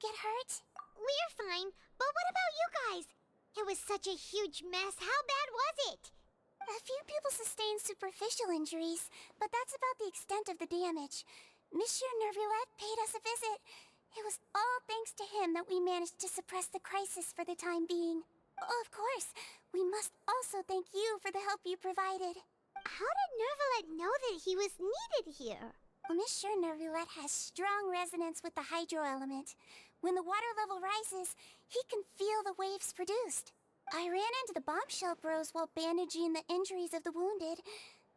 get hurt? We're fine, but what about you guys? It was such a huge mess. How bad was it? A few people sustained superficial injuries, but that's about the extent of the damage. Monsieur Nervulette paid us a visit. It was all thanks to him that we managed to suppress the crisis for the time being. Of course, we must also thank you for the help you provided. How did Nervulette know that he was needed here? Well, Monsieur Nervulette has strong resonance with the hydro element. When the water level rises, he can feel the waves produced. I ran into the bombshell bros while bandaging the injuries of the wounded.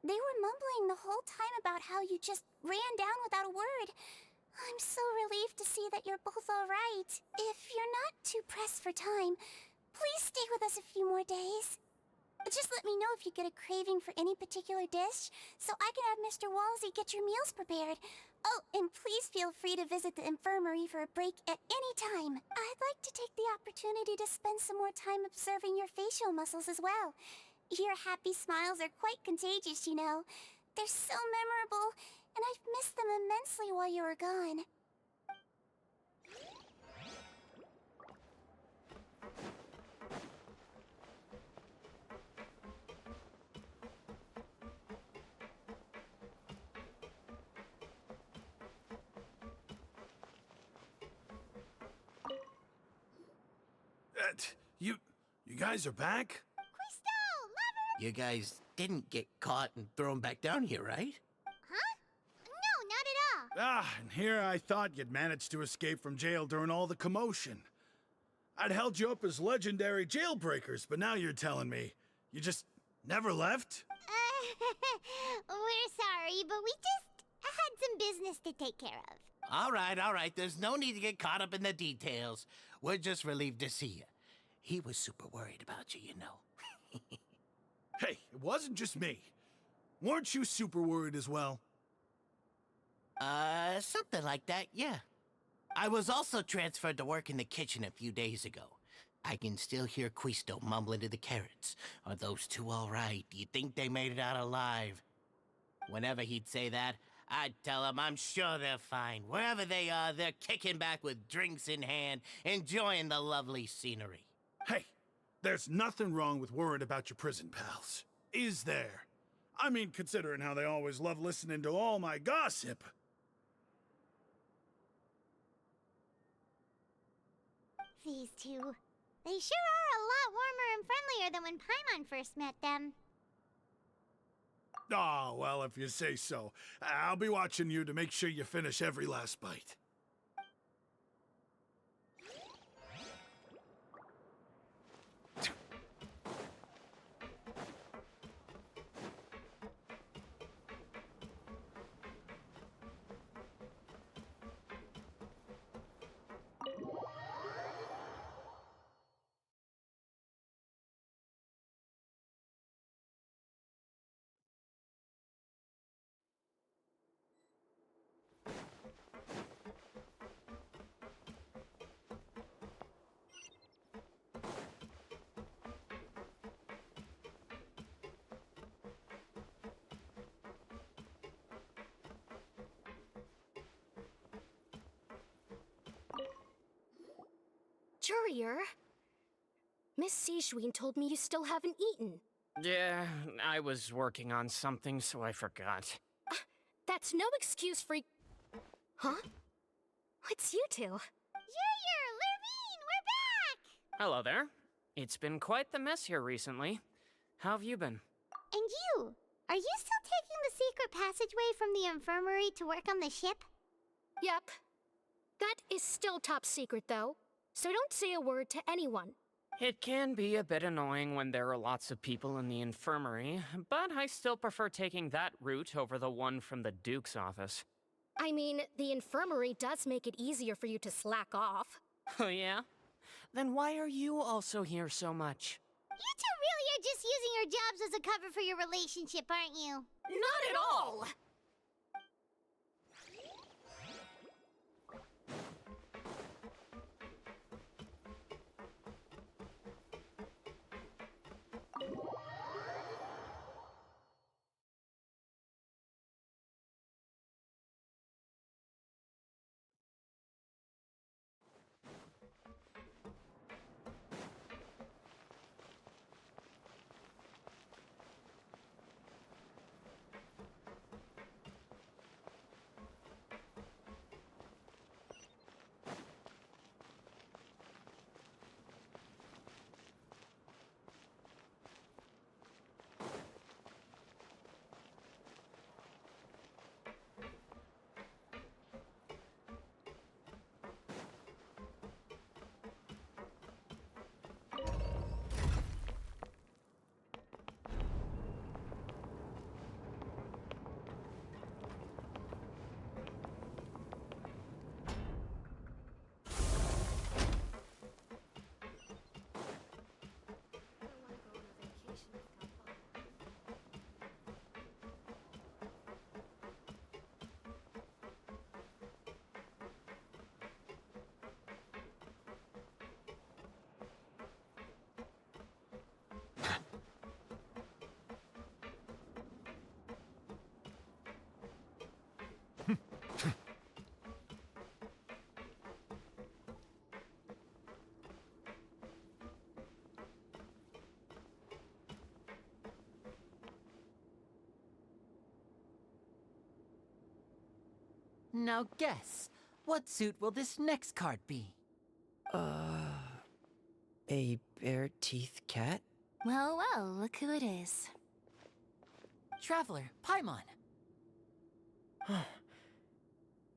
They were mumbling the whole time about how you just ran down without a word. I'm so relieved to see that you're both all right. If you're not too pressed for time, please stay with us a few more days. Just let me know if you get a craving for any particular dish, so I can have Mr. Walsey get your meals prepared. Oh, and please feel free to visit the infirmary for a break at any time. I'd like to take the opportunity to spend some more time observing your facial muscles as well. Your happy smiles are quite contagious, you know. They're so memorable, and I've missed them immensely while you were gone. You guys are back? Crystal! Lover! You guys didn't get caught and thrown back down here, right? Huh? No, not at all. And here I thought you'd managed to escape from jail during all the commotion. I'd held you up as legendary jailbreakers, but now you're telling me you just never left? We're sorry, but we just had some business to take care of. All right. There's no need to get caught up in the details. We're just relieved to see you. He was super worried about you, you know. Hey, it wasn't just me. Weren't you super worried as well? Something like that, yeah. I was also transferred to work in the kitchen a few days ago. I can still hear Quisto mumbling to the carrots. Are those two all right? Do you think they made it out alive? Whenever he'd say that, I'd tell him I'm sure they're fine. Wherever they are, they're kicking back with drinks in hand, enjoying the lovely scenery. Hey, there's nothing wrong with worrying about your prison pals. Is there? I mean, considering how they always love listening to all my gossip. These two. They sure are a lot warmer and friendlier than when Paimon first met them. Oh, well, if you say so. I'll be watching you to make sure you finish every last bite. Courier, Miss Sishween told me you still haven't eaten. Yeah, I was working on something, so I forgot. That's no excuse for... Huh? It's you two. Junior! Lurvine! We're back! Hello there. It's been quite the mess here recently. How have you been? And you? Are you still taking the secret passageway from the infirmary to work on the ship? Yep. That is still top secret, though. So don't say a word to anyone. It can be a bit annoying when there are lots of people in the infirmary, but I still prefer taking that route over the one from the Duke's office. I mean, the infirmary does make it easier for you to slack off. Oh yeah? Then why are you also here so much? You two really are just using your jobs as a cover for your relationship, aren't you? Not at all! Now guess, what suit will this next card be? A bare-teeth cat? Well, well, look who it is. Traveler, Paimon.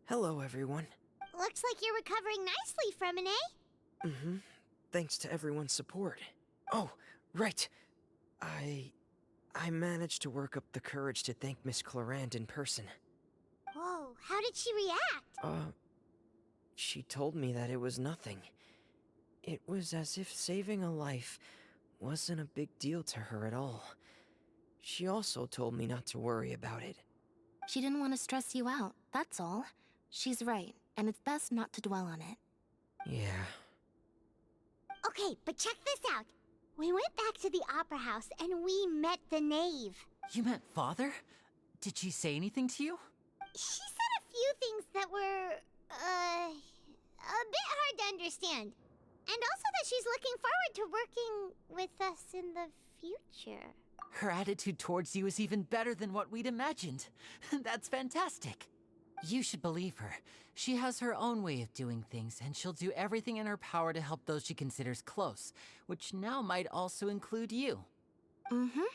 Hello, everyone. Looks like you're recovering nicely from an A. Mm-hmm. Thanks to everyone's support. Oh, right. I managed to work up the courage to thank Miss Clorand in person. Whoa, how did she react? She told me that it was nothing. It was as if saving a life wasn't a big deal to her at all. She also told me not to worry about it. She didn't want to stress you out, that's all. She's right, and it's best not to dwell on it. Yeah. Okay, but check this out. We went back to the Opera House and we met the knave. You met Father? Did she say anything to you? She said a few things that were, a bit hard to understand. And also that she's looking forward to working with us in the future. Her attitude towards you is even better than what we'd imagined. That's fantastic. You should believe her. She has her own way of doing things, and she'll do everything in her power to help those she considers close, which now might also include you. Mm-hmm.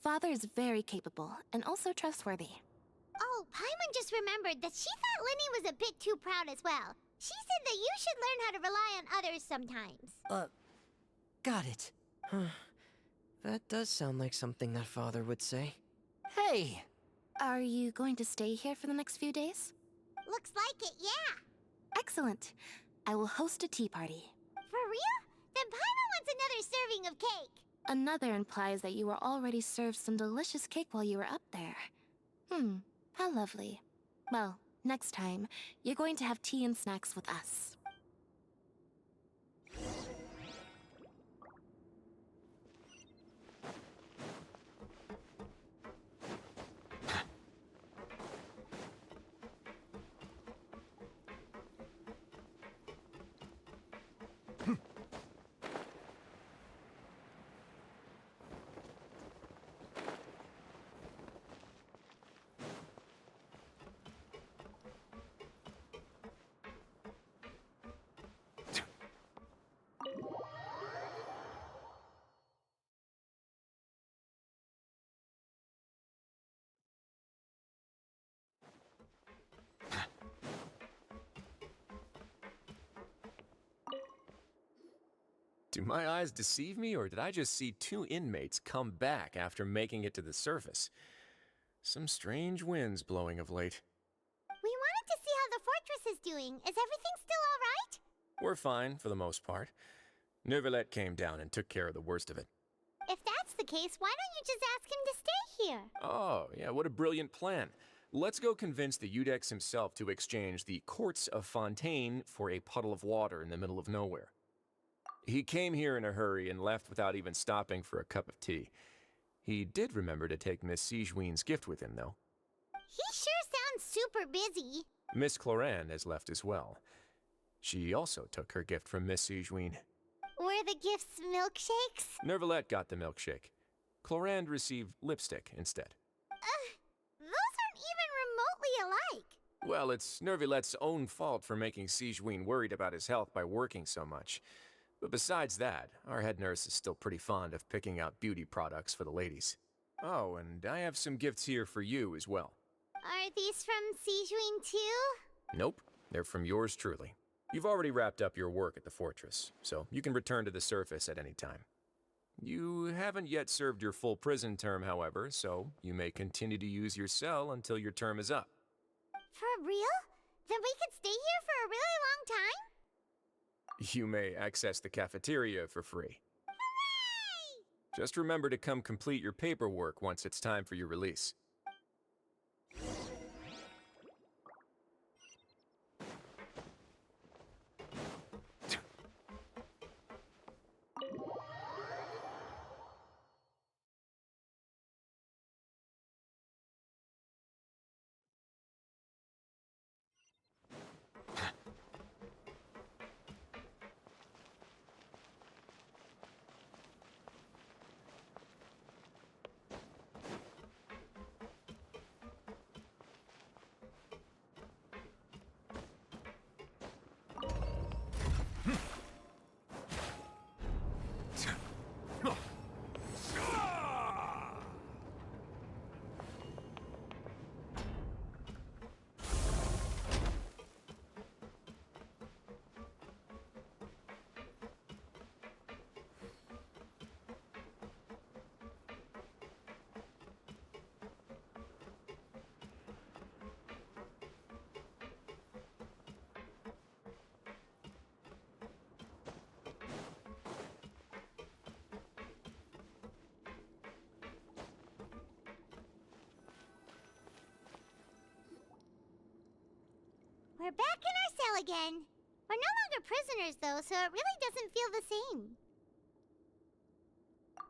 Father is very capable, and also trustworthy. Oh, Paimon just remembered that she thought Linny was a bit too proud as well. She said that you should learn how to rely on others sometimes. Got it. That does sound like something that Father would say. Hey! Are you going to stay here for the next few days? Looks like it, yeah. Excellent. I will host a tea party. For real? Then Paimon wants another serving of cake. Another implies that you were already served some delicious cake while you were up there. How lovely. Well, next time, you're going to have tea and snacks with us. Do my eyes deceive me, or did I just see two inmates come back after making it to the surface? Some strange winds blowing of late. We wanted to see how the fortress is doing. Is everything still all right? We're fine, for the most part. Neuvillette came down and took care of the worst of it. If that's the case, why don't you just ask him to stay here? Oh, yeah, what a brilliant plan. Let's go convince the Eudex himself to exchange the courts of Fontaine for a puddle of water in the middle of nowhere. He came here in a hurry and left without even stopping for a cup of tea. He did remember to take Miss Sigewinne's gift with him, though. He sure sounds super busy. Miss Clorand has left as well. She also took her gift from Miss Sigewinne. Were the gifts milkshakes? Neuvillette got the milkshake. Clorand received lipstick instead. Those aren't even remotely alike. Well, it's Neuvillette's own fault for making Sigewinne worried about his health by working so much. But besides that, our head nurse is still pretty fond of picking out beauty products for the ladies. Oh, and I have some gifts here for you as well. Are these from Sigewinne too? Nope, they're from yours truly. You've already wrapped up your work at the fortress, so you can return to the surface at any time. You haven't yet served your full prison term, however, so you may continue to use your cell until your term is up. For real? Then we could stay here for a really long time? You may access the cafeteria for free. Hooray! Just remember to come complete your paperwork once it's time for your release. We're back in our cell again. We're no longer prisoners, though, so it really doesn't feel the same.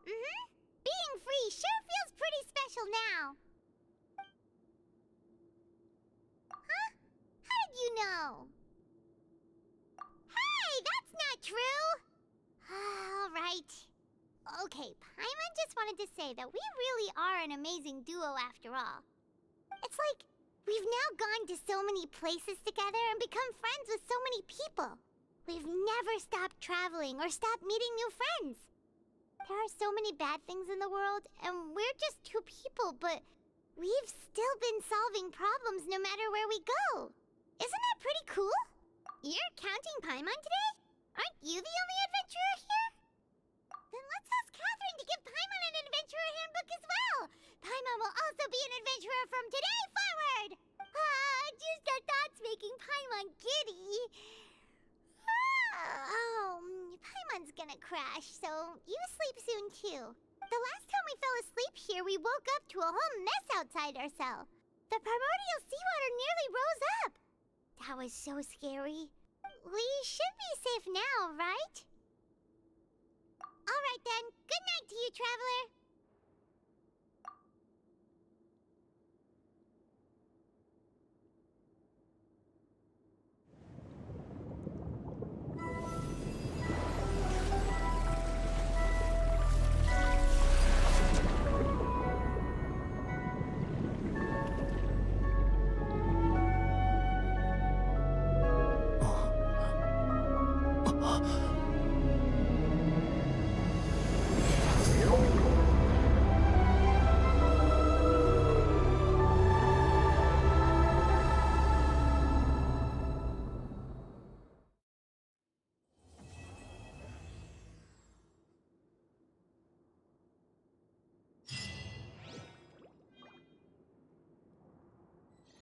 Being free sure feels pretty special now. Huh? How did you know? Hey, that's not true! All right. Okay, Paimon just wanted to say that we really are an amazing duo after all. It's like we've now gone to so many places together and become friends with so many people. We've never stopped traveling or stopped meeting new friends. There are so many bad things in the world, and we're just two people, but we've still been solving problems no matter where we go. Isn't that pretty cool? You're counting Paimon today? Aren't you the only adventurer here? Then let's ask Catherine to give Paimon an adventurer handbook as well. Paimon will also be an adventurer from today forward. Just our thoughts making Paimon giddy. Paimon's gonna crash, so you sleep soon too. The last time we fell asleep here, we woke up to a whole mess outside our cell. The primordial seawater nearly rose up. That was so scary. We should be safe now, right? All right then. Good night to you, traveler.